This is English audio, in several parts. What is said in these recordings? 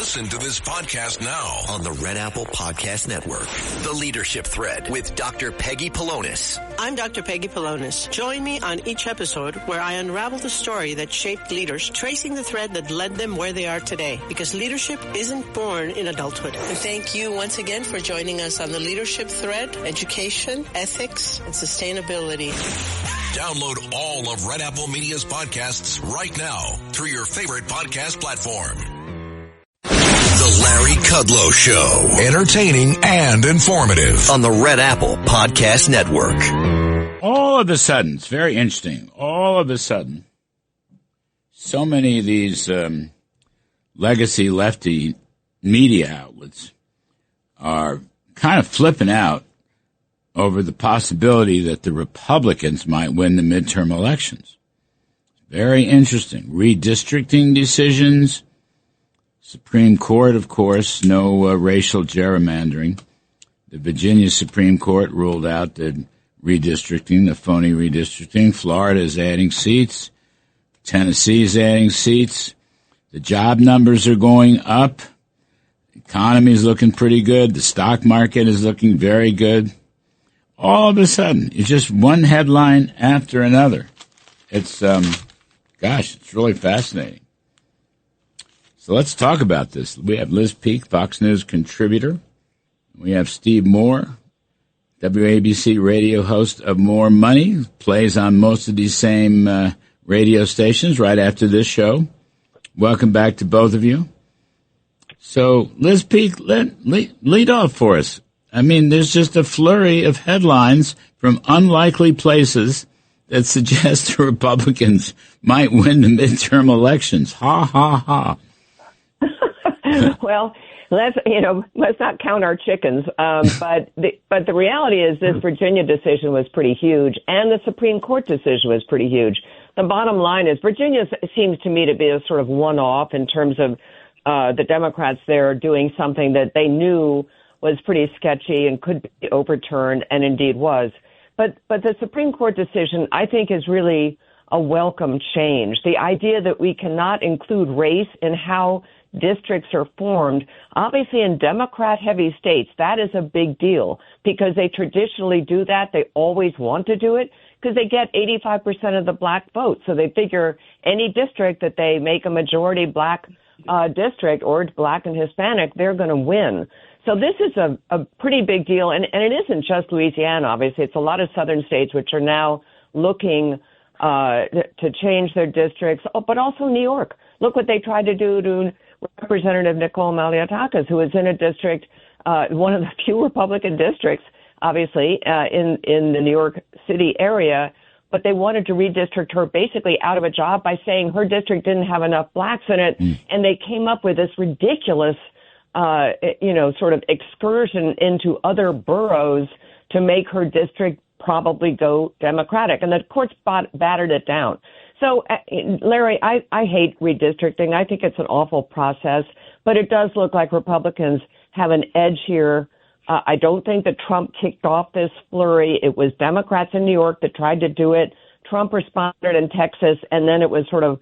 Listen to this podcast now on the Red Apple Podcast Network. The Leadership Thread with Dr. Peggy Polonis. I'm Dr. Peggy Polonis. Join me on each episode where I unravel the story that shaped leaders, tracing the thread that led them where they are today. Because leadership isn't born in adulthood. And thank you once again for joining us on the Leadership Thread, education, ethics, and sustainability. Download all of Red Apple Media's podcasts right now through your favorite podcast platform. The Larry Kudlow Show. Entertaining and informative. On the Red Apple Podcast Network. All of a sudden, it's very interesting, all of a sudden, so many of these legacy lefty media outlets are kind of flipping out over the possibility that the Republicans might win the midterm elections. Very interesting. Redistricting decisions. Supreme Court, of course, no racial gerrymandering. The Virginia Supreme Court ruled out the redistricting, the phony redistricting. Florida is adding seats. Tennessee is adding seats. The job numbers are going up. The economy is looking pretty good. The stock market is looking very good. All of a sudden, it's just one headline after another. It's, it's really fascinating. So let's talk about this. We have Liz Peek, Fox News contributor. We have Steve Moore, WABC radio host of More Money, plays on most of these same radio stations right after this show. Welcome back to both of you. So, Liz Peek, lead off for us. I mean, there's just a flurry of headlines from unlikely places that suggest the Republicans might win the midterm elections. Ha, ha, ha. Well, let's not count our chickens. But the reality is this Virginia decision was pretty huge, and the Supreme Court decision was pretty huge. The bottom line is Virginia seems to me to be a sort of one-off in terms of the Democrats there doing something that they knew was pretty sketchy and could be overturned, and indeed was. But the Supreme Court decision, I think, is really a welcome change. The idea that we cannot include race in how districts are formed, obviously in Democrat-heavy states, that is a big deal because they traditionally do that. They always want to do it because they get 85% of the black vote. So they figure any district that they make a majority black district or black and Hispanic, they're going to win. So this is a pretty big deal. And it isn't just Louisiana, obviously. It's a lot of southern states which are now looking to change their districts, but also New York. Look what they tried to do to Representative Nicole Maliotakis, who is in a district, one of the few Republican districts, obviously, in the New York City area, but they wanted to redistrict her basically out of a job by saying her district didn't have enough blacks in it, and they came up with this ridiculous, sort of excursion into other boroughs to make her district probably go Democratic, and the courts battered it down. So, Larry, I hate redistricting. I think it's an awful process, but it does look like Republicans have an edge here. I don't think that Trump kicked off this flurry. It was Democrats in New York that tried to do it. Trump responded in Texas, and then it was sort of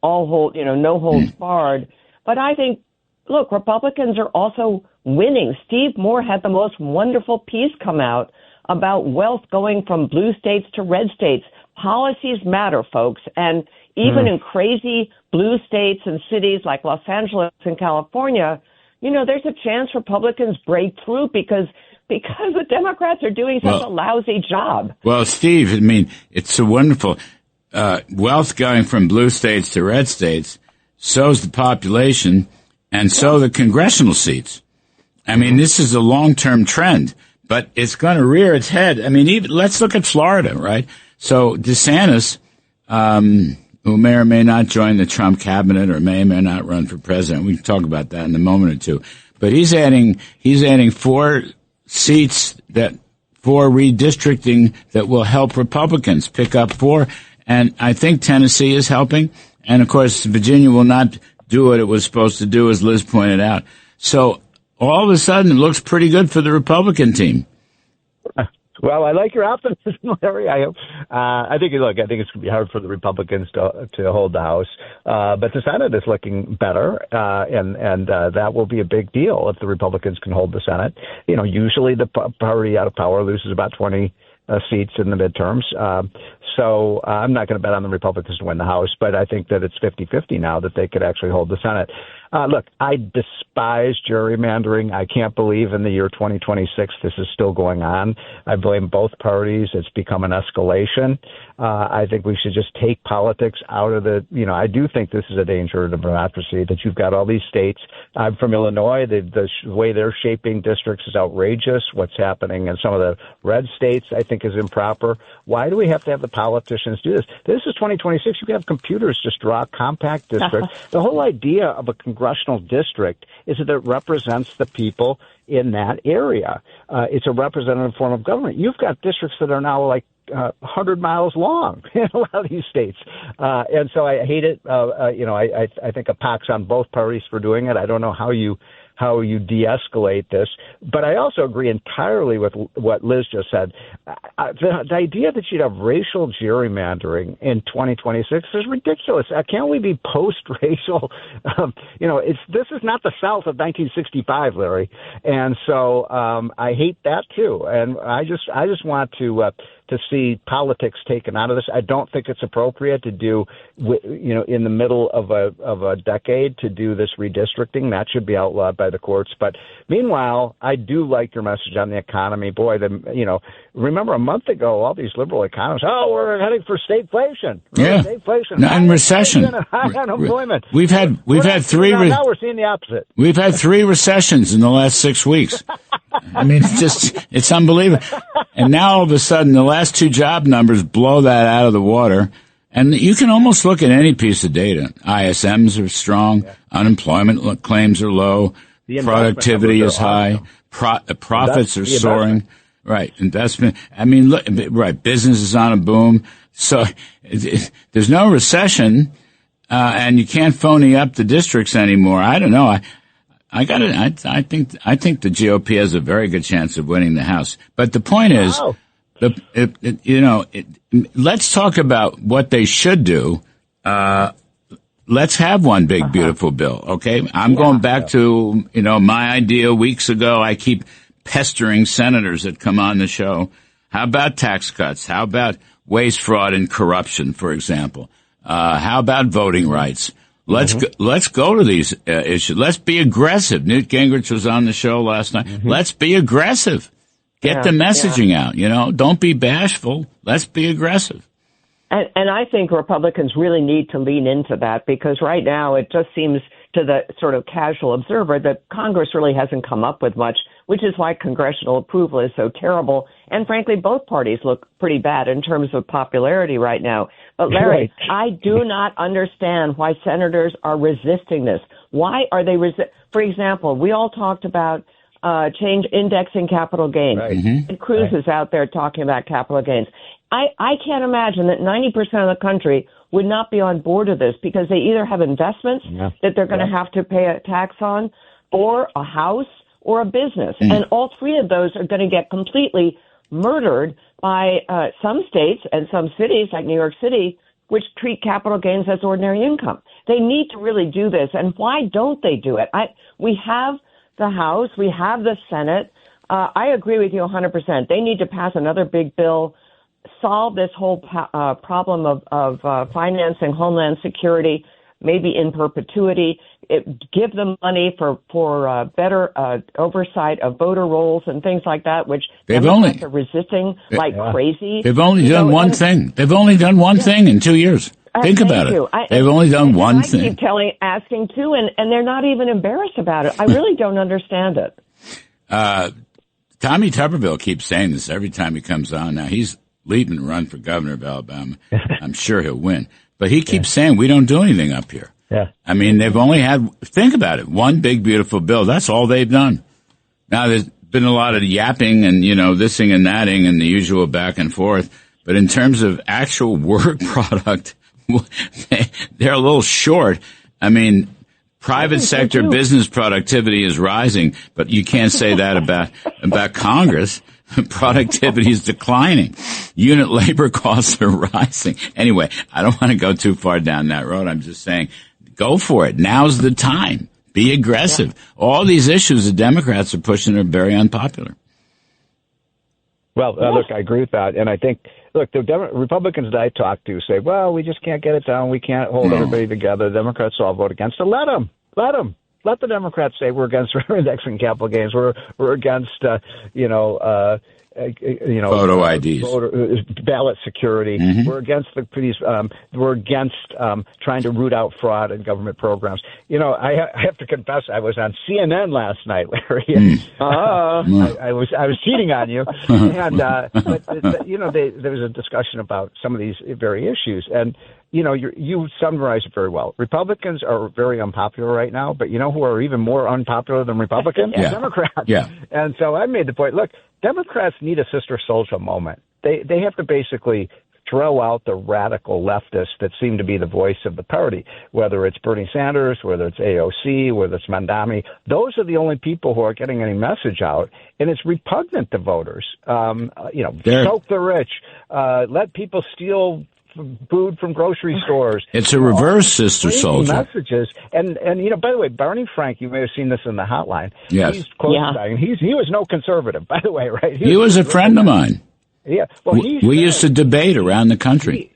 no holds barred. But I think, look, Republicans are also winning. Steve Moore had the most wonderful piece come out about wealth going from blue states to red states. Policies matter, folks. And even in crazy blue states and cities like Los Angeles and California, there's a chance Republicans break through because the Democrats are doing such a lousy job. Well, Steve, I mean, it's so wonderful. Wealth going from blue states to red states, so's the population, and so the congressional seats. I mean, this is a long-term trend, but it's going to rear its head. I mean, let's look at Florida, right? So DeSantis, who may or may not join the Trump cabinet or may or may not run for president. We can talk about that in a moment or two. But he's adding 4 seats for redistricting that will help Republicans pick up 4. And I think Tennessee is helping. And of course, Virginia will not do what it was supposed to do, as Liz pointed out. So all of a sudden, it looks pretty good for the Republican team. Well, I like your optimism, Larry. I think it's going to be hard for the Republicans to hold the House, but the Senate is looking better, and that will be a big deal if the Republicans can hold the Senate. Usually the party out of power loses about 20 seats in the midterms. So I'm not going to bet on the Republicans to win the House, but I think that it's 50-50 now that they could actually hold the Senate. Look, I despise gerrymandering. I can't believe in the year 2026 this is still going on. I blame both parties. It's become an escalation. I think we should just take politics out of the, I do think this is a danger to democracy, that you've got all these states. I'm from Illinois. The way they're shaping districts is outrageous. What's happening in some of the red states, I think, is improper. Why do we have to have the politicians do this? This is 2026. You can have computers just draw compact districts. The whole idea of a congressional district is that it represents the people in that area. It's a representative form of government. You've got districts that are now like 100 miles long in a lot of these states. And so I hate it. I think a pox on both parties for doing it. I don't know how you de-escalate this. But I also agree entirely with what Liz just said. The idea that you'd have racial gerrymandering in 2026 is ridiculous. Can't we be post-racial? This is not the South of 1965, Larry. And so I hate that too. And I just want to see politics taken out of this. I don't think it's appropriate to do, in the middle of a decade to do this redistricting. That should be outlawed by the courts. But meanwhile, I do like your message on the economy. Boy, remember a month ago, all these liberal economists, we're heading for stagflation. Yeah. Stagflation. And recession. High unemployment. We've had three. Now we're seeing the opposite. We've had 3 recessions in the last 6 weeks. I mean, it's unbelievable. And now all of a sudden, the last 2 job numbers blow that out of the water. And you can almost look at any piece of data. ISMs are strong. Yeah. Unemployment claims are low. Productivity is high. Profits are soaring. Right. Investment. I mean, look, right. Business is on a boom. So there's no recession, and you can't phony up the districts anymore. I don't know. I think the GOP has a very good chance of winning the House. But the point is, let's talk about what they should do. Let's have one big, beautiful bill. Okay. I'm going back to, my idea weeks ago. I keep pestering senators that come on the show. How about tax cuts? How about waste, fraud, and corruption, for example? How about voting rights? Let's go to these issues. Let's be aggressive. Newt Gingrich was on the show last night. Let's be aggressive. Get the messaging out. Don't be bashful. Let's be aggressive. And I think Republicans really need to lean into that, because right now it just seems to the sort of casual observer that Congress really hasn't come up with much, which is why congressional approval is so terrible. And frankly, both parties look pretty bad in terms of popularity right now. But Larry, I do not understand why senators are resisting this. Why are they For example, we all talked about change indexing capital gains. Right. And Cruz is out there talking about capital gains. I can't imagine that 90% of the country would not be on board with this, because they either have investments that they're going to have to pay a tax on, or a house, or a business. And all 3 of those are going to get completely murdered by some states and some cities like New York City, which treat capital gains as ordinary income. They need to really do this. And why don't they do it? We have the House. We have the Senate. I agree with you 100%. They need to pass another big bill, solve this whole problem of financing Homeland Security, maybe in perpetuity. Give them money for better oversight of voter rolls and things like that, which Democrats are resisting like crazy. They've only done one thing. They've only done one thing in 2 years. Think about it. They've only done one thing. I keep asking too, and they're not even embarrassed about it. I really don't understand it. Tommy Tuberville keeps saying this every time he comes on. Now, he's leaving to run for governor of Alabama. I'm sure he'll win. But he keeps saying we don't do anything up here. Yeah. I mean, they've only had, think about it, one big, beautiful bill. That's all they've done. Now, there's been a lot of yapping and, thising and thatting and the usual back and forth. But in terms of actual work product, they're a little short. I mean, Private sector business productivity is rising, but you can't say that about Congress. Productivity is declining. Unit labor costs are rising. Anyway, I don't want to go too far down that road. I'm just saying, go for it. Now's the time. Be aggressive. Yeah. All these issues the Democrats are pushing are very unpopular. Well, look, I agree with that. And I think, look, the Republicans that I talk to say, well, we just can't get it done. We can't hold everybody together. The Democrats all vote against it. Let them. Let the Democrats say we're against indexing capital gains. We're against, photo IDs, ballot security. Mm-hmm. We're against we're against trying to root out fraud in government programs. I have to confess, I was on CNN last night, Larry. I was cheating on you, and but there was a discussion about some of these very issues, and you summarized it very well. Republicans are very unpopular right now, but you know who are even more unpopular than Republicans? Yeah. Democrats. Yeah. And so I made the point, look, Democrats need a Sister Souljah moment. They have to basically throw out the radical leftists that seem to be the voice of the party, whether it's Bernie Sanders, whether it's AOC, whether it's Mandami. Those are the only people who are getting any message out, and it's repugnant to voters. Choke the rich, let people steal food from grocery stores. It's a reverse Sister Souljah. Messages. And by the way, Barney Frank, you may have seen this in the hotline. Yes. He's quoted by, and he was no conservative, by the way, right? He was a friend of mine. Yeah. Well, we used to debate around the country.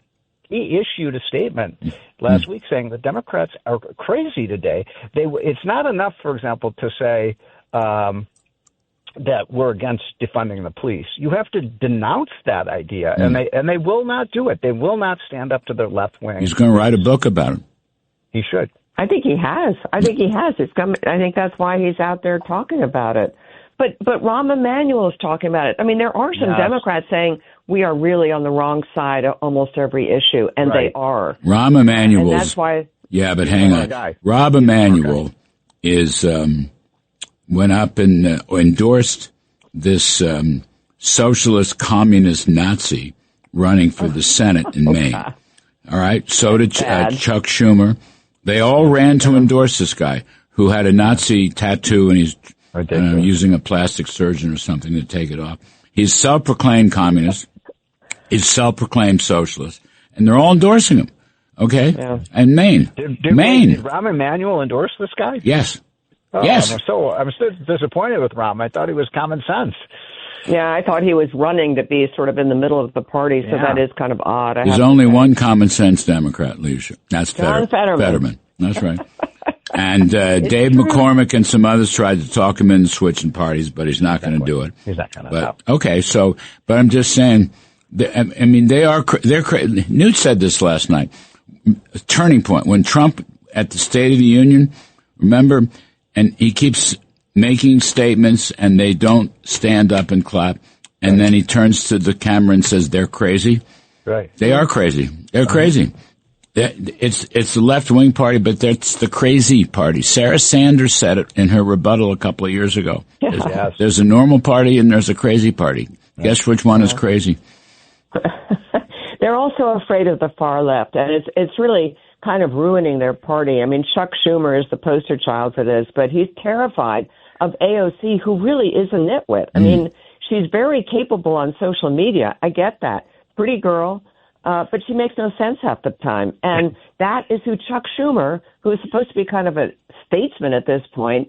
He issued a statement last week saying the Democrats are crazy today. It's not enough, for example, to say that we're against defunding the police. You have to denounce that idea, and they will not do it. They will not stand up to their left wing. He's going to write a book about it. He should. I think he has. It's coming. I think that's why he's out there talking about it. But Rahm Emanuel is talking about it. I mean, there are some Democrats saying we are really on the wrong side of almost every issue, and they are. Rahm Emanuel. And that's why. Yeah, but hang on. Rahm Emanuel is went up and endorsed this socialist communist Nazi running for the Senate in Maine. All right. So did Chuck Schumer. They all ran to endorse this guy who had a Nazi tattoo, and he's using a plastic surgeon or something to take it off. He's self-proclaimed communist. He's self-proclaimed socialist, and they're all endorsing him. Okay. Yeah. And Maine. Did Rahm Emanuel endorse this guy? Yes. Oh, yes. I'm still disappointed with Rahm. I thought he was common sense. Yeah, I thought he was running to be sort of in the middle of the party, so that is kind of odd. There's only one common sense Democrat leadership. That's John Fetterman. That's right. And Dave McCormick and some others tried to talk him into switching parties, but he's not going to do it. He's not going to. But okay, but I'm just saying. I mean, they're Newt said this last night. A turning point when Trump at the State of the Union. Remember. And he keeps making statements, and they don't stand up and clap. And then he turns to the camera and says, they're crazy. Right. They are crazy. They're crazy. It's the left-wing party, but that's the crazy party. Sarah Sanders said it in her rebuttal a couple of years ago. Yes. There's a normal party and there's a crazy party. Guess which one is crazy? They're also afraid of the far left, and it's really kind of ruining their party. I mean, Chuck Schumer is the poster child for this, but he's terrified of AOC, who really is a nitwit. I mean, she's very capable on social media. I get that. Pretty girl, but she makes no sense half the time. And that is who Chuck Schumer, who is supposed to be kind of a statesman at this point,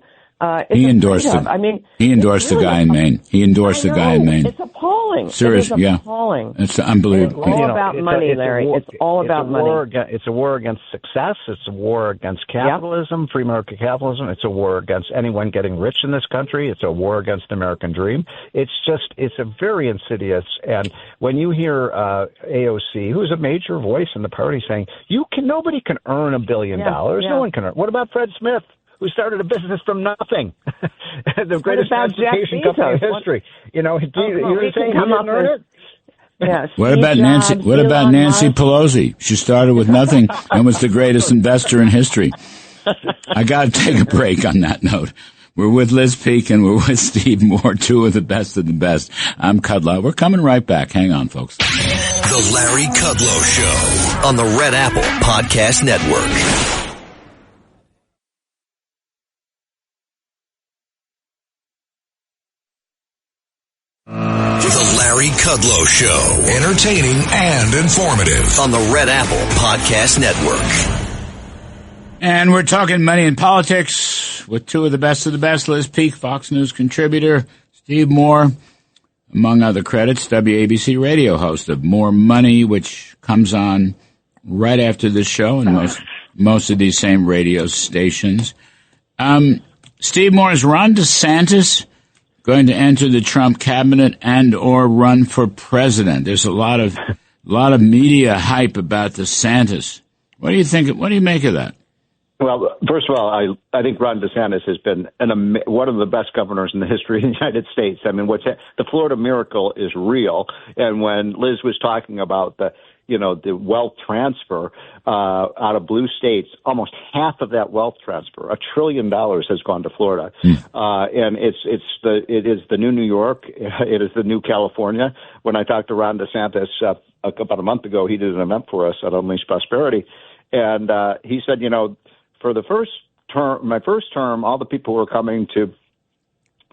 he endorsed him. I mean, he endorsed the guy in Maine. He endorsed the guy in Maine. It's appalling. Seriously, it is appalling. It's unbelievable. It's all about money, Larry. It's all about money. It's a war against success. It's a war against capitalism, free market capitalism. It's a war against anyone getting rich in this country. It's a war against the American dream. It's a very insidious. And when you hear AOC, who's a major voice in the party, saying nobody can earn $1 billion. No one can earn. What about Fred Smith, who started a business from nothing? The greatest transportation company in history. You're saying he didn't earn it? Yes. What about Nancy Pelosi? She started with nothing and was the greatest investor in history. I got to take a break on that note. We're with Liz Peek and we're with Steve Moore, two of the best. I'm Kudlow. We're coming right back. Hang on, folks. The Larry Kudlow Show on the Red Apple Podcast Network. The Larry Kudlow Show. Entertaining and informative. On the Red Apple Podcast Network. And we're talking money and politics with two of the best. Liz Peek, Fox News contributor, Steve Moore, among other credits, WABC radio host of More Money, which comes on right after this show and most of these same radio stations. Steve Moore, is Ron DeSantis going to enter the Trump cabinet and or run for president? There's a lot of media hype about DeSantis. What do you think? What do you make of that? Well, first of all, I think Ron DeSantis has been one of the best governors in the history of the United States. I mean, the Florida miracle is real. And when Liz was talking about the wealth transfer out of blue states, almost half of that wealth transfer, $1 trillion, has gone to Florida. And it is the new New York. It is the new California. When I talked to Ron DeSantis about a month ago, he did an event for us at Unleash Prosperity. And he said, for my first term, all the people who were coming to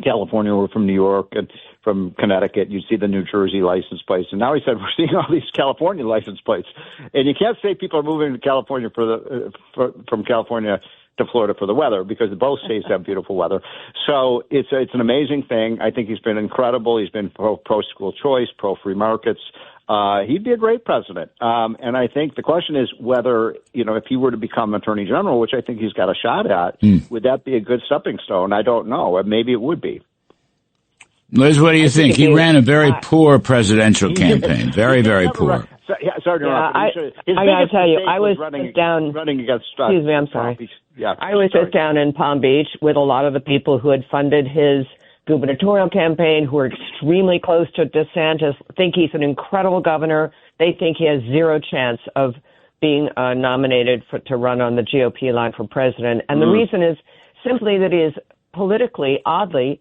California were from New York and from Connecticut. You'd see the New Jersey license plates. And now he said, we're seeing all these California license plates. And you can't say people are moving to California from California to Florida for the weather, because both states have beautiful weather. So it's an amazing thing. I think he's been incredible. He's been pro-school choice, pro-free markets. He'd be a great president. And I think the question is whether, if he were to become attorney general, which I think he's got a shot at, would that be a good stepping stone? I don't know. Maybe it would be. Liz, what do you think? He ran a very poor presidential campaign. Very, very poor. Sorry to interrupt. I got to tell you, I was running against. Excuse me, I'm sorry. I was just down in Palm Beach with a lot of the people who had funded his gubernatorial campaign, who are extremely close to DeSantis, think he's an incredible governor. They think he has zero chance of being nominated to run on the GOP line for president. And the reason is simply that he is politically, oddly,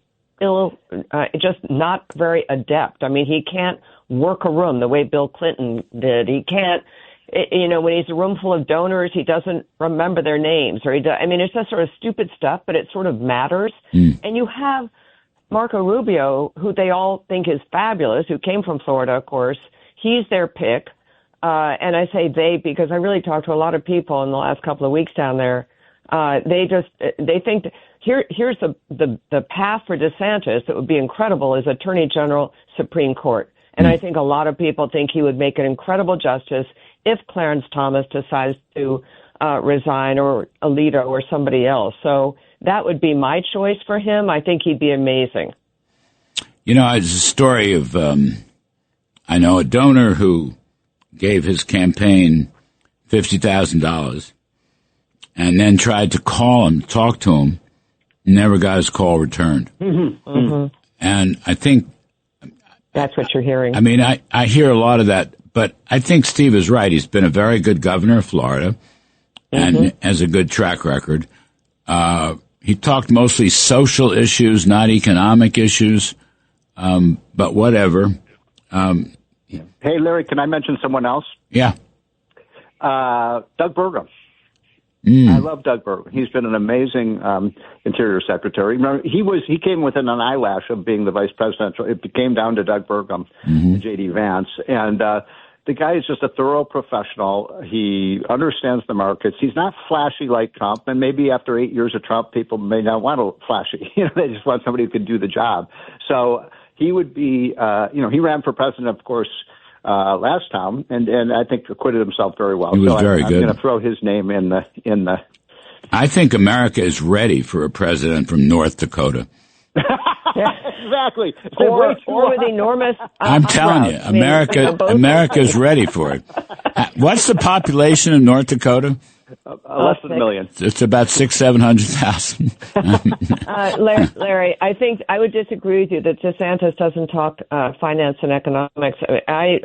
just not very adept. I mean, he can't work a room the way Bill Clinton did. He can't, when he's a room full of donors, he doesn't remember their names. It's just sort of stupid stuff, but it sort of matters. And you have Marco Rubio, who they all think is fabulous, who came from Florida, of course. He's their pick. And I say they because I really talked to a lot of people in the last couple of weeks down there. They think that here's the path for DeSantis that would be incredible is Attorney General, Supreme Court. And I think a lot of people think he would make an incredible justice if Clarence Thomas decides to resign, or Alito or somebody else. So that would be my choice for him. I think he'd be amazing. It's a story of, I know a donor who gave his campaign $50,000 and then tried to call him, talk to him, never got his call returned. And I think that's what you're hearing. I mean, I hear a lot of that, but I think Steve is right. He's been a very good governor of Florida and has a good track record. He talked mostly social issues, not economic issues, but whatever. Hey, Larry, can I mention someone else? Yeah. Doug Burgum. I love Doug Burgum. He's been an amazing Interior Secretary. Remember, he came within an eyelash of being the vice presidential. It came down to Doug Burgum and J.D. Vance. And the guy is just a thorough professional. He understands the markets. He's not flashy like Trump. And maybe after 8 years of Trump, people may not want a flashy. They just want somebody who can do the job. So he would be, he ran for president, of course, last time, and I think acquitted himself very well. He was very good. I'm going to throw his name in the. I think America is ready for a president from North Dakota. Exactly. Or with enormous. I'm telling you, America is ready for it. What's the population of North Dakota? Less than 1 million. It's about 600,000-700,000. Larry, I think I would disagree with you that DeSantis doesn't talk finance and economics. I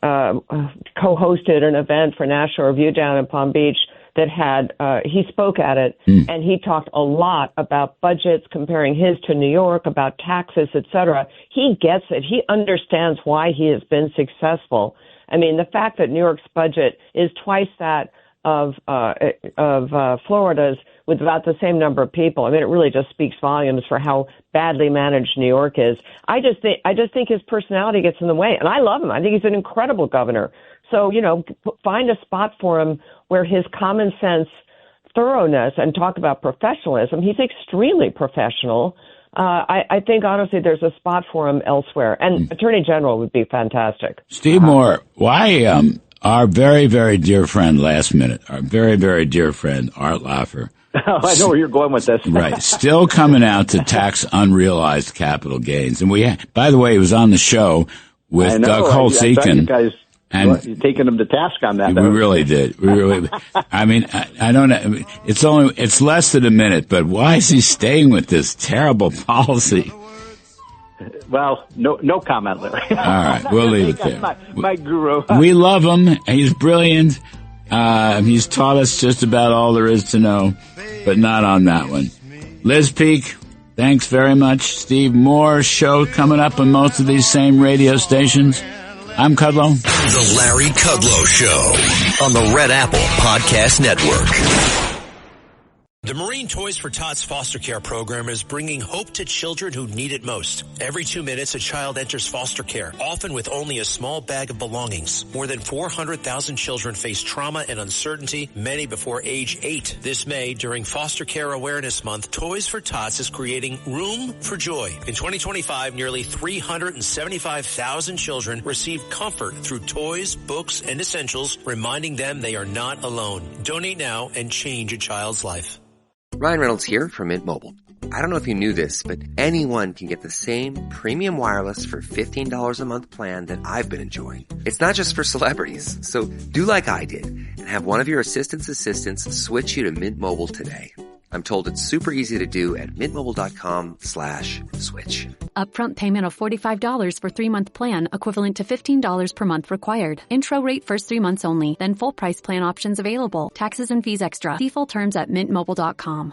co-hosted an event for National Review down in Palm Beach that had he spoke at it, and he talked a lot about budgets, comparing his to New York, about taxes, etc. He gets it. He understands why he has been successful. I mean, the fact that New York's budget is twice that of Florida's with about the same number of people. I mean, it really just speaks volumes for how badly managed New York is. I just think his personality gets in the way, and I love him. I think he's an incredible governor. So, find a spot for him where his common sense, thoroughness, and talk about professionalism. He's extremely professional. I think, honestly, there's a spot for him elsewhere. And Attorney General would be fantastic. Steve Moore, why our very, very dear friend, last minute, our very, very dear friend, Art Laffer. I know where you're going with this. Right. Still coming out to tax unrealized capital gains. And by the way, he was on the show with Doug Holtz-Eakin. You guys, you're taking him to task on that. We really did. I mean, I don't know. It's less than a minute, but why is he staying with this terrible policy? Well, no comment, Larry. All right, we'll leave it there. My guru. We love him. He's brilliant. He's taught us just about all there is to know, but not on that one. Liz Peek, thanks very much. Steve Moore, show coming up on most of these same radio stations. I'm Kudlow. The Larry Kudlow Show on the Red Apple Podcast Network. The Marine Toys for Tots foster care program is bringing hope to children who need it most. Every 2 minutes, a child enters foster care, often with only a small bag of belongings. More than 400,000 children face trauma and uncertainty, many before age 8. This May, during Foster Care Awareness Month, Toys for Tots is creating Room for Joy. In 2025, nearly 375,000 children received comfort through toys, books, and essentials, reminding them they are not alone. Donate now and change a child's life. Ryan Reynolds here from Mint Mobile. I don't know if you knew this, but anyone can get the same premium wireless for $15 a month plan that I've been enjoying. It's not just for celebrities. So do like I did and have one of your assistants switch you to Mint Mobile today. I'm told it's super easy to do at mintmobile.com/switch. Upfront payment of $45 for 3-month plan, equivalent to $15 per month required. Intro rate first 3 months only, then full price plan options available. Taxes and fees extra. See full terms at mintmobile.com.